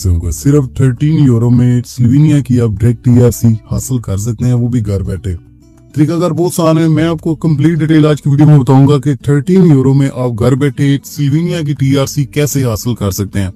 से होगा। सिर्फ 13 यूरो में स्लोवेनिया की आप डायरेक्ट टीआरसी हासिल कर सकते हैं, वो भी घर बैठे। तरीकाकार बहुत आसान है, मैं आपको कंप्लीट डिटेल आज की वीडियो में बताऊंगा कि 13 यूरो में आप घर बैठे स्लोवेनिया की टीआरसी कैसे हासिल कर सकते हैं।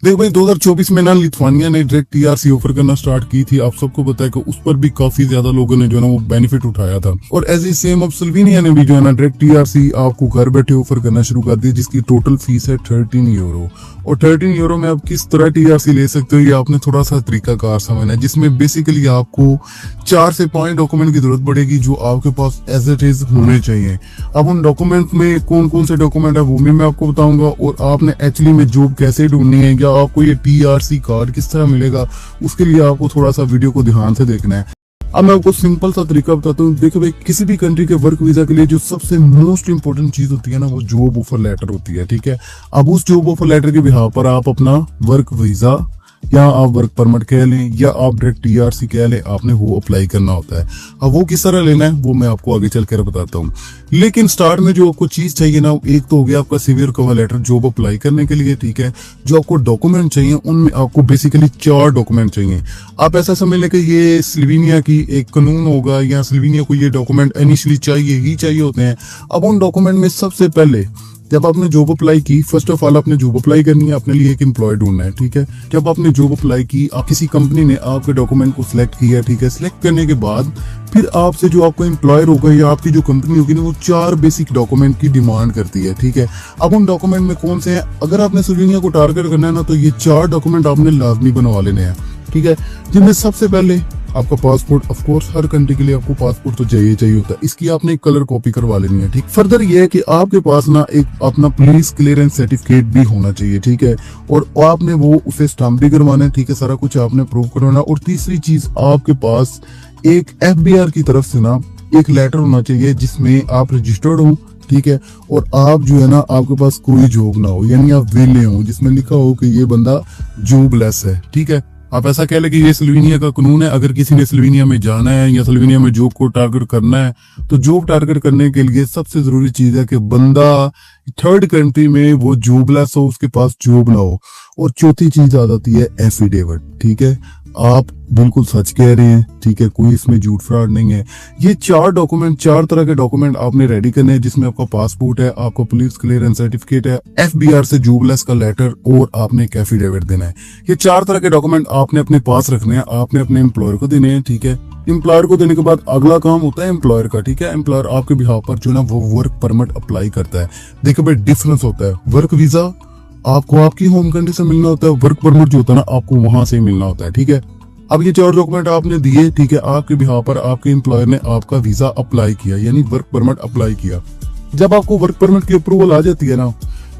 देखो भाई 2024 में ना लिथुआनिया ने डायरेक्ट टीआरसी ऑफर करना स्टार्ट की थी। आप सबको पता है कि उस पर भी काफी ज्यादा लोगों ने जो है ना वो बेनिफिट उठाया था, और एज ए सेम अब स्लोवेनिया ने भी जो है ना डायरेक्ट टीआरसी आपको घर बैठे ऑफर करना शुरू कर दी, जिसकी टोटल फीस है 13 यूरो। और 13 यूरो में आप किस तरह टीआरसी ले सकते हो ये आपने थोड़ा सा तरीकाकार समझना है, जिसमें बेसिकली आपको 4 से 5 डॉक्यूमेंट की जरूरत पड़ेगी जो आपके पास एज इट इज होने चाहिए। अब उन डॉक्यूमेंट में कौन कौन से डॉक्यूमेंट है वो भी मैं आपको बताऊंगा, और आपने एक्चुअली में जॉब कैसे ढूंढनी है या आपको ये टीआरसी कार्ड किस तरह मिलेगा, उसके लिए आपको थोड़ा सा वीडियो को ध्यान से देखना है। अब मैं आपको सिंपल सा तरीका बताता हूँ। देखो भाई किसी भी कंट्री के वर्क वीजा के लिए जो सबसे मोस्ट इंपोर्टेंट चीज होती है ना वो जॉब ऑफर लेटर होती है, ठीक है। अब उस जॉब ऑफर लेटर के बिहाफ पर आप अपना वर्क वीजा या आप वर्क परमिट कह लें या आप डायरेक्ट टीआरसी कह लें, आपने वो अप्लाई करना होता है। अब वो किस तरह लेना है वो मैं आपको आगे चलकर बताता हूँ, लेकिन स्टार्ट में जो आपको चीज चाहिए ना, एक तो हो गया आपका सीवी और कवर लेटर जॉब अप्लाई करने के लिए, ठीक है। जो आपको डॉक्यूमेंट चाहिए उनमें आपको बेसिकली 4 डॉक्यूमेंट चाहिए। आप ऐसा समझ लें कि ये स्लोवेनिया की एक कानून होगा या स्लोवेनिया को ये डॉक्यूमेंट इनिशियली चाहिए ही चाहिए होते हैं। अब उन डॉक्यूमेंट में सबसे पहले जब आपने जॉब अप्लाई की, फर्स्ट ऑफ ऑल आपने जॉब अप्लाई करनी है, अपने लिए एक एम्प्लॉय ढूंढना है, ठीक है। जब आपने जॉब अप्लाई की, आप किसी कंपनी ने आपके डॉक्यूमेंट को सिलेक्ट किया, ठीक है। सिलेक्ट करने के बाद फिर आपसे जो आपको एम्प्लॉयर होगा या आपकी जो कंपनी होगी ना वो 4 बेसिक डॉक्यूमेंट की डिमांड करती है, ठीक है। अब उन डॉक्यूमेंट में कौन से हैं, अगर आपने स्लोवेनिया को टारगेट करना है ना तो ये 4 डॉक्यूमेंट आपने लाजमी बनवा लेने हैं, ठीक है। जिनमें सबसे पहले आपका passport, of course her country के लिए आपको पासपोर्ट तो चाहिए होता है, इसकी आपने एक कलर कॉपी करवा लेनी है, ठीक। फर्दर ये है कि आपके पास ना एक अपना पुलिस क्लियरेंस सर्टिफिकेट भी होना चाहिए, ठीक है, और आपने वो उसे स्टाम्प भी करवाना है, ठीक है। सारा कुछ आपने प्रूव करवाना। और तीसरी चीज आपके पास एक एफबीआर की तरफ से ना एक लेटर होना चाहिए जिसमें आप रजिस्टर्ड हो, ठीक है, और आप जो है ना आपके पास कोई जॉब ना हो, यानी आप वेले हो, जिसमें लिखा हो कि ये बंदा जॉबलेस है, ठीक है। आप ऐसा कह ले कि ये स्लोवेनिया का कानून है, अगर किसी ने स्लोवेनिया में जाना है या स्लोवेनिया में जॉब को टारगेट करना है तो जॉब टारगेट करने के लिए सबसे जरूरी चीज है कि बंदा थर्ड कंट्री में वो जॉबलेस हो, उसके पास जॉब ना हो। और चौथी चीज आ जाती है एफिडेविट, ठीक है। आप बिल्कुल सच कह रहे हैं, ठीक है, कोई इसमें झूठ फ्रॉड नहीं है। ये 4 डॉक्यूमेंट, 4 तरह के डॉक्यूमेंट आपने रेडी करने हैं, जिसमें आपका पासपोर्ट है, आपका पुलिस क्लियरेंस सर्टिफिकेट है, एफबीआर से जॉबलेस का लेटर और आपने एक एफिडेविट देना है। ये 4 तरह के डॉक्यूमेंट आपने अपने पास रखने हैं, आपने अपने एम्प्लॉयर को देने हैं, ठीक है। एम्प्लॉयर को देने के बाद अगला काम होता है एम्प्लॉयर का, ठीक है। एम्प्लॉयर आपके बिहाफ पर जो ना वो वर्क परमिट अप्लाई करता है। देखो भाई डिफरेंस होता है, वर्क वीजा आपको आपकी होम कंट्री से मिलना होता है, वर्क परमिट जो होता है ना आपको वहां से मिलना होता है, ठीक है। अब ये 4 डॉक्यूमेंट आपने दिए, ठीक है, आपके बिहाफ पर आपके एम्प्लॉयर ने आपका वीजा अप्लाई किया, यानी वर्क परमिट अप्लाई किया। जब आपको वर्क परमिट की अप्रूवल आ जाती है ना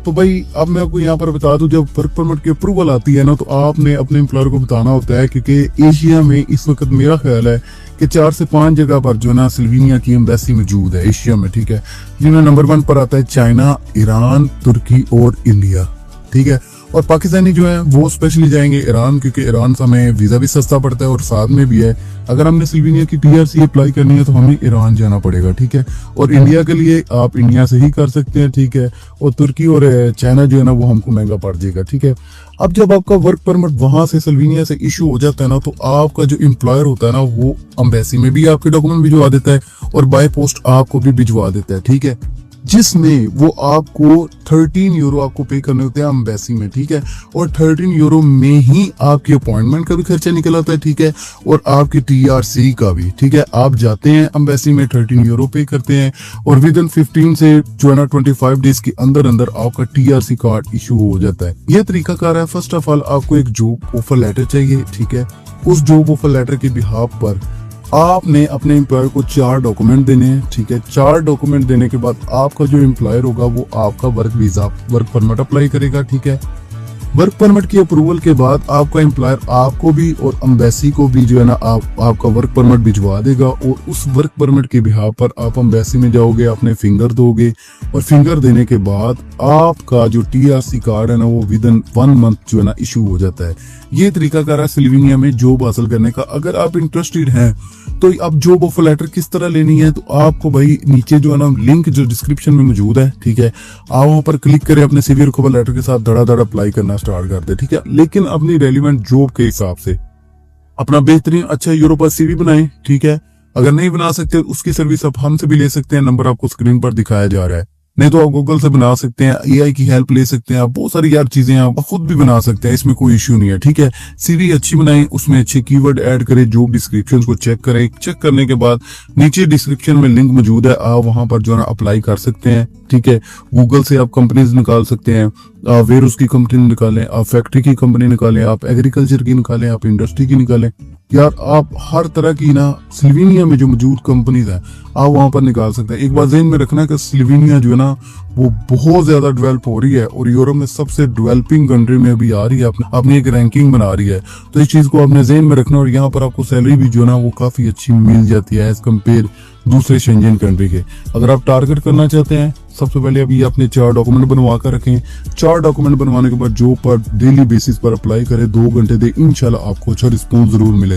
तो भाई अब मैं आपको यहाँ पर बता दूं, जब वर्क परमिट की अप्रूवल आती है ना तो आपने अपने एम्प्लॉयर को बताना होता है, क्योंकि एशिया में इस वक्त मेरा ख्याल है कि 4 से 5 जगह पर जो ना स्लोवेनिया की एम्बेसी मौजूद है एशिया में, ठीक है। जिनमें नंबर 1 पर आता है चाइना, ईरान, तुर्की और इंडिया, ठीक है। और पाकिस्तानी जो है वो स्पेशली जाएंगे ईरान, क्योंकि ईरान से हमें वीजा भी सस्ता पड़ता है और साथ में भी है अगर हमने स्लोवेनिया की टीआरसी अप्लाई करनी है तो हमें ईरान जाना पड़ेगा, ठीक है। और इंडिया के लिए आप इंडिया से ही कर सकते हैं, ठीक है। और तुर्की और चाइना जो है ना वो हमको महंगा पड़ जाएगा, ठीक है। अब जब आपका वर्क परमिट वहां से स्लोवेनिया से इशू हो जाता है ना तो आपका जो एम्प्लॉयर होता है ना वो एम्बेसी में भी आपके डॉक्यूमेंट भिजवा देता है और बाय पोस्ट आपको भी भिजवा देता है, ठीक है। जिसमें वो आपको 13 यूरो आपको पे करने होते हैं एम्बेसी में, ठीक है। और 13 यूरो में ही आपकी अपॉइंटमेंट का भी खर्चा निकल आता है, ठीक है, और आपकी टीआरसी का भी, ठीक है। आप जाते हैं एम्बेसी में 13 यूरो पे करते हैं और विद इन 15 से जो है ना 25 डेज के अंदर अंदर आपका टीआरसी कार्ड इशू हो जाता है। यह तरीकाकार है। फर्स्ट ऑफ ऑल आपको एक जॉब ऑफर लेटर चाहिए, ठीक है। उस जॉब ऑफर लेटर के बिहाफ पर आपने अपने एम्प्लॉयर को 4 डॉक्यूमेंट देने हैं, ठीक है। 4 डॉक्यूमेंट देने के बाद आपका जो एम्प्लॉयर होगा वो आपका work visa, work permit apply करेगा, ठीक है। वर्क परमिट की अप्रूवल के बाद आपका एम्प्लॉयर आपको भी और एम्बेसी को भी जो है ना आपका वर्क परमिट भिजवा देगा और उस वर्क परमिट के बिहाफ पर आप एम्बेसी में जाओगे, अपने फिंगर दोगे और फिंगर देने के बाद आपका जो टीआरसी कार्ड है ना वो विद इन 1 मंथ जो है ना इशू हो जाता है। ये तरीकाकार है स्लोवेनिया में जॉब हासिल करने का। अगर आप इंटरेस्टेड हैं तो अब जॉब ऑफर लेटर किस तरह लेनी है तो आपको भाई नीचे जो है ना लिंक जो डिस्क्रिप्शन में मौजूद है, ठीक है, आप वहां पर क्लिक करें, अपने सीवी और कवर लेटर के साथ धड़ाधड़ अप्लाई करना स्टार्ट कर दे, ठीक है। लेकिन अपनी रेलिवेंट जॉब के हिसाब से अपना बेहतरीन अच्छा यूरो पर सीवी बनाएं, ठीक है। अगर नहीं बना सकते उसकी सर्विस आप हमसे भी ले सकते हैं, नंबर आपको स्क्रीन पर दिखाया जा रहा है। नहीं तो आप गूगल से बना सकते हैं, एआई की हेल्प ले सकते हैं, आप बहुत सारी यार चीजें आप खुद भी बना सकते हैं, इसमें कोई इश्यू नहीं है, ठीक है। सीवी अच्छी बनाएं, उसमें अच्छे कीवर्ड ऐड करें, जॉब डिस्क्रिप्शन को चेक करें। चेक करने के बाद नीचे डिस्क्रिप्शन में लिंक मौजूद है, आप वहां पर जो है ना अप्लाई कर सकते हैं, ठीक है। गूगल से आप कंपनीज निकाल सकते हैं, वेयर उसकी कंपनी निकालें, आप फैक्ट्री की कंपनी निकालें, आप एग्रीकल्चर की निकालें, आप इंडस्ट्री की निकालें। यार आप हर तरह की ना स्लोवेनिया में जो मौजूद कंपनीज है आप वहां पर निकाल सकते हैं। एक बात ध्यान में रखना कि स्लोवेनिया जो है ना वो बहुत ज्यादा डेवलप हो रही है और यूरोप में सबसे डेवलपिंग कंट्री में अभी आ रही है, अपनी एक रैंकिंग बना रही है। तो इस चीज को आपने ध्यान में रखना और यहाँ पर आपको सैलरी भी जो है ना वो काफी अच्छी मिल जाती है एज कम्पेयर दूसरे शेंजन कंट्री के। अगर आप टारगेट करना चाहते हैं, सबसे पहले अभी अपने 4 डॉक्यूमेंट बनवा कर रखें। 4 डॉक्यूमेंट बनवाने के बाद जॉब पर डेली बेसिस पर अप्लाई करें, 2 घंटे दे, इंशाल्लाह आपको अच्छा रिस्पॉन्स जरूर मिलेगा।